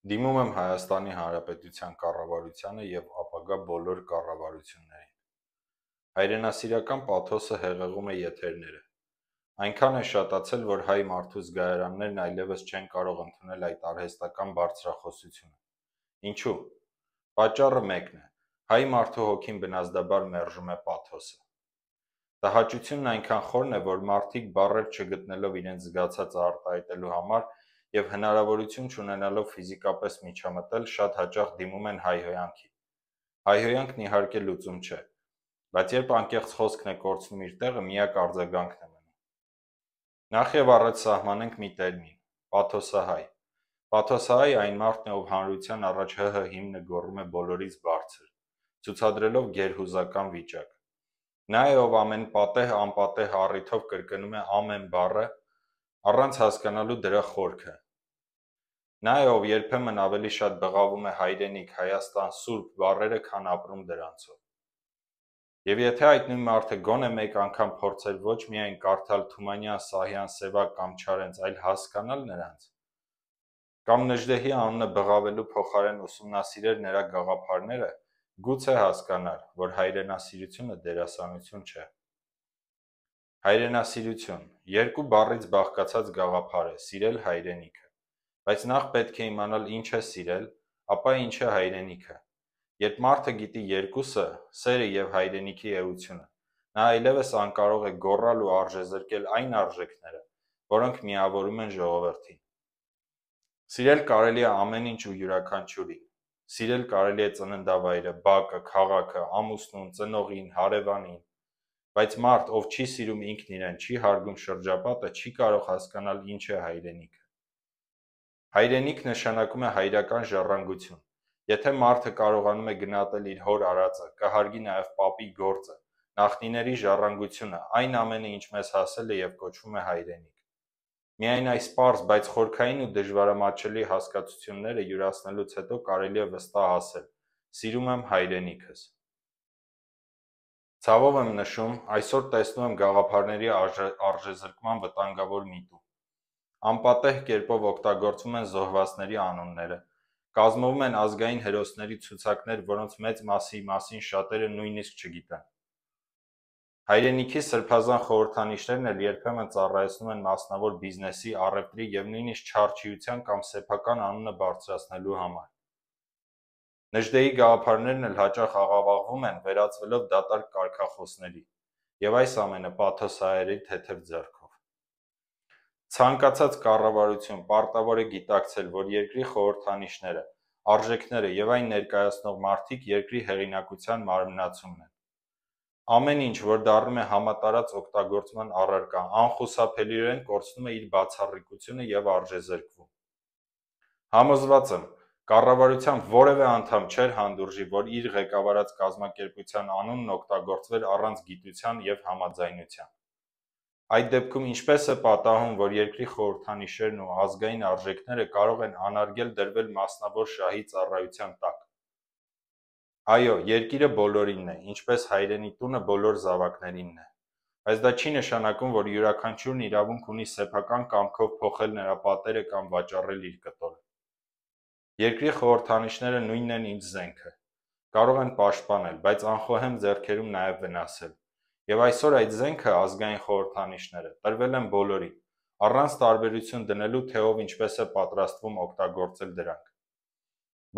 Դիմում եմ Հայաստանի Հանրապետության կառավարությանը և ապագա բոլոր կառավարություններին։ Հայրենասիրական պաթոսը հեղեղում է եթերները։ Այնքան է շատացել, որ հայ մարդու զգայարաններն այլևս չեն կարող ընդունել այդ արհեստական բարձրախոսությունը։ Ինչու՞։ Պատճառը մեկն է. հայ մարդու հոգին բնազդաբար մերժում է պաթոսը։ Տհաճությունն այնքան խորն է, որ մարդիկ բառեր չգտնելով իրենց զգացածը արտահայտելու համար և հնարավորություն չունենալով ֆիզիկապես միջամտել, շատ հաճախ դիմում են հայհոյանքի։ Հայհոյանքն իհարկե լուծում չէ, բայց երբ անկեղծ խոսքն է կորցնում իր տեղը, միակ արձագանքն է մնում։ Նախ եւ առաջ սահմանենք մի տերմին՝ պաթոսահայ։ Պաթոսահայ այն մարդն է, ով հանրության առաջ ՀՀ հիմնը գոռում է բոլորից բարձր, ցուցադրելով գերհուզական վիճակ։ Նա է, ով ամեն պատեհ-անպատեհ առիթով կրկնում է ամեն բառը, առանց հասկանալու դրա խորքը։ Նա է, ով երբեմն ավելի շատ բղավում է հայրենիք, Հայաստան, Սուրբ բառերը, քան ապրում դրանցով։ Եվ եթե այդ նույն մարդը գոնե մեկ անգամ փորձեր ոչ միայն կարդալ Թումանյան, Սահյան, Սևակ կամ Չարենց, այլ հասկանալ նրանց, կամ Նժդեհի անունը բղավելու փոխարեն ուսումնասիրեր նրա գաղափարները, գուցե հասկանար, որ հայրենասիրությունը դերասանություն չէ։ Հայրենասիրություն երկու բառից բաղկացած գաղափար է՝ սիրել հայրենիքը։ Բայց նախ պետք է իմանալ ինչ է սիրել, ապա ինչ է հայրենիքը։ Երբ մարդը գիտի երկուսը՝ սերը և հայրենիքի էությունը, նա այլևս անկարող է գոռալ ու արժեզրկել այն արժեքները, որոնք միավորում են ժողովրդին։ Սիրել կարելի է ամեն ինչ ու յուրաքանչյուրին։ Սիրել կարելի է ծննդավայրը, բակը, քաղաքը, ամուսնուն, ծնողին, հարևանին։ Բայց մարդ, ով չի սիրում ինքն իրեն, չի հարգում շրջապատը, չի կարող հասկանալ ինչ է հայրենիքը։ Հայրենիք նշանակում է հայրական ժառանգություն։ Եթե մարդը կարողանում է գնահատել իր հոր արածը, կհարգի նաև պապի գործը, նախնիների ժառանգությունը, այն ամենը, ինչ մեզ հասել է և կոչվում է հայրենիք։ Միայն այս պարզ, բայց խորքային ու դժվարամատչելի հասկացությունները յուրացնելուց հետո կարելի է վստահ ասել. սիրում եմ հայրենիքս։ Ցավով եմ նշում, այսօր տեսնում եմ գաղափարների արժեզրկման վտանգավոր միտում։ Անպատեհ կերպով օգտագործվում են զոհվածների անունները, կազմվում են ազգային հերոսների ցուցակներ, որոնց մեծ մասի մասին շատերը նույնիսկ չգիտեն։ Հայրենիքի սրբազան խորհրդանիշներն էլ երբեմն ծառայեցնում են մասնավոր բիզնեսի, առևտրի և նույնիսկ չարչիության կամ սեփական անունը բարձրացնելու համար։ Նժդեհի գաղափարներն էլ հաճախ աղավաղվում են, վերածվելով դատարկ կարգախոսների, և այս ամենը պաթոսահայերի թեթև ձեռքով։ Ցանկացած կառավարություն պարտավոր է գիտակցել, որ երկրի խորհրդանիշները, արժեքները և այն ներկայացնող մարդիկ երկրի հեղինակության մարմնացումն են։ Ամեն ինչ, որ դառնում է համատարած օգտագործման առարկա, անխուսափելիորեն կորցնում է իր բացառիկությունը և արժեզրկվում։ Համոզված եմ, կառավարության որևէ անդամ չէր հանդուրժի, որ իր ղեկավարած կազմակերպության անունն օգտագործվեր առանց գիտության և համաձայնության։ Այդ դեպքում ինչպես է պատահում, որ երկրի խորհրդանիշերն ու ազգային արժեքները կարող են անարգել դրվել մասնավոր շահի ծառայության տակ։ Այո, երկիրը բոլորինն է, ինչպես հայրենի տունը բոլոր զավակներինն է, բայց դա չի նշանակում, որ յուրաքանչյուրն իրավունք ունի սեփական կամքով փոխել նրա պատերը կամ վաճառել իր կտորը։ Երկրի խորհրդանիշները նույնն են, ինչ զենքը։ Կարող են պաշտպանել, բայց անխոհեմ ձեռքերում նաև վնասել։ Եվ այսօր այդ զենքը, ազգային խորհրդանիշները, տրվել են բոլորին, առանց տարբերություն դնելու, թե ով ինչպես է պատրաստվում օգտագործել դրանք։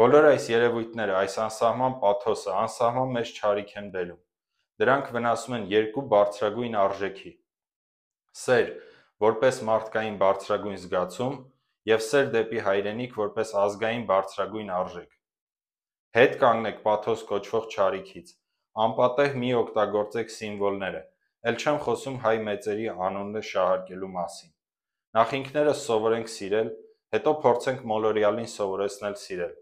Բոլոր այս երևույթները, այս անսահման պաթոսը, անսահման մեծ չարիք են բերում։ Դրանք վնասում են երկու բարձրագույն արժեքի՝ սեր, որպես մարդկային բարձրագույն զգացում, և սեր դեպի հայրենիք, որպես ազգային բարձրագույն արժեք։ Հետ կանգնեք պաթոս կոչվող չարիքից, անպատեհ մի օգտագործեք սիմվոլները, էլ չեմ խոսում հայ մեծերի անունը շահարկելու մասին։ Նախ ինքներս սովորենք սիրել, հետո փորձենք մոլորյալին սովորեցնել սիրել։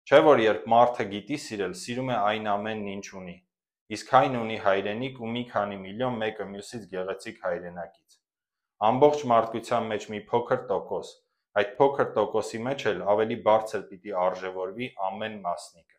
Չէ՞ որ երբ մարդը գիտի սիրել, սիրում է այն ամենն, ինչ ունի, իսկ հայն ունի հայրենիք ու մի քանի միլիոն մեկը մյուսից գեղեցիկ հայրենակից։ Ամբողջ մարդկության մեջ մի փոքր տոկոս, այդ փոքր տոկոսի մեջ էլ ավելի բարձր պիտի արժևորվի ամեն մասնիկը։